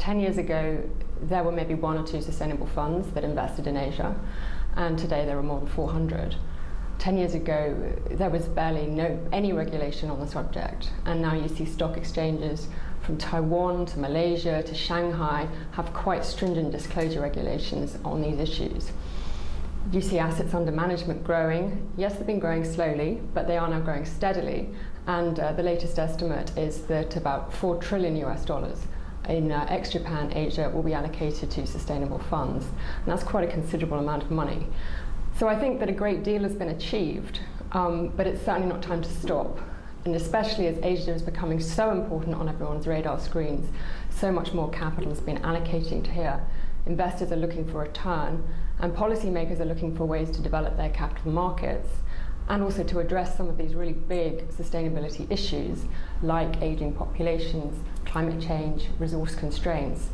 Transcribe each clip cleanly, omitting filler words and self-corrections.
10 years ago, there were maybe one or two sustainable funds that invested in Asia, and today there are more than 400. 10 years ago, there was barely any regulation on the subject, and now you see stock exchanges from Taiwan to Malaysia to Shanghai have quite stringent disclosure regulations on these issues. You see assets under management growing. Yes, they've been growing slowly, but they are now growing steadily, and the latest estimate is that about $4 trillion in ex-Japan Asia will be allocated to sustainable funds, and that's quite a considerable amount of money. So I think that a great deal has been achieved, but it's certainly not time to stop. And especially as Asia is becoming so important on everyone's radar screens, so much more capital has been allocating to here. Investors are looking for a return, and policymakers are looking for ways to develop their capital markets, and also to address some of these really big sustainability issues like aging populations, climate change, resource constraints.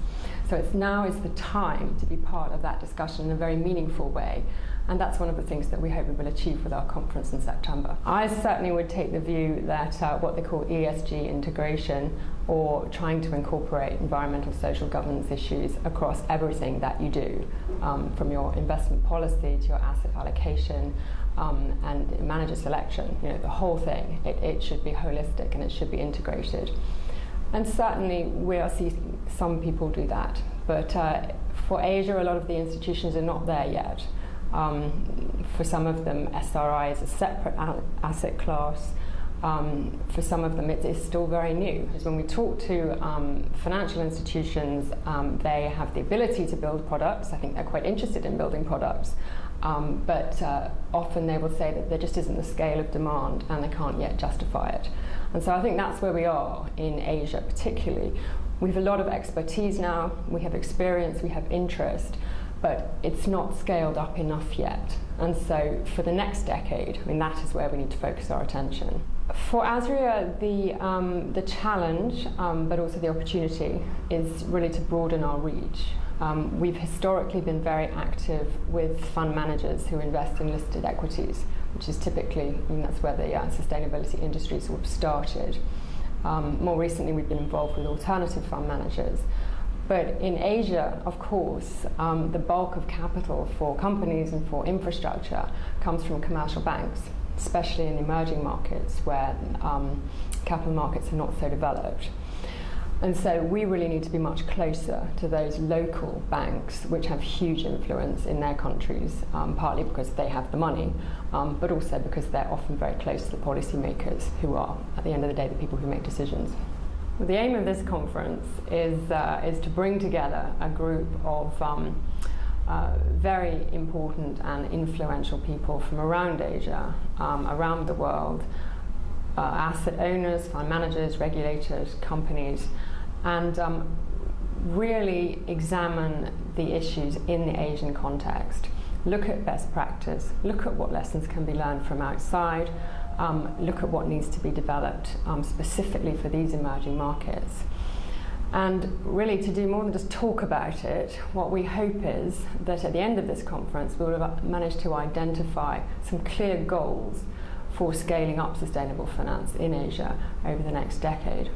So now is the time to be part of that discussion in a very meaningful way. And that's one of the things that we hope we will achieve with our conference in September. I certainly would take the view that what they call ESG integration, or trying to incorporate environmental, social governance issues across everything that you do, from your investment policy to your asset allocation and manager selection, the whole thing, it should be holistic and it should be integrated. And certainly we are seeing some people do that, but for Asia, a lot of the institutions are not there yet. For some of them, ASrIA is a separate asset class. For some of them, it is still very new. Because when we talk to financial institutions, they have the ability to build products. I think they're quite interested in building products, but often they will say that there just isn't the scale of demand and they can't yet justify it. And so I think that's where we are in Asia particularly. We have a lot of expertise now, we have experience, we have interest, but it's not scaled up enough yet. And so for the next decade, that is where we need to focus our attention. For ASrIA, the challenge, but also the opportunity, is really to broaden our reach. We've historically been very active with fund managers who invest in listed equities, which is typically, that's where the sustainability industry sort of started. More recently, we've been involved with alternative fund managers. But in Asia, of course, the bulk of capital for companies and for infrastructure comes from commercial banks, especially in emerging markets where capital markets are not so developed. And so we really need to be much closer to those local banks which have huge influence in their countries, partly because they have the money, but also because they're often very close to the policymakers who are, at the end of the day, the people who make decisions. The aim of this conference is to bring together a group of very important and influential people from around Asia, around the world, asset owners, fund managers, regulators, companies, and really examine the issues in the Asian context. Look at best practice, look at what lessons can be learned from outside, look at what needs to be developed specifically for these emerging markets. And really to do more than just talk about it, what we hope is that at the end of this conference we will have managed to identify some clear goals for scaling up sustainable finance in Asia over the next decade.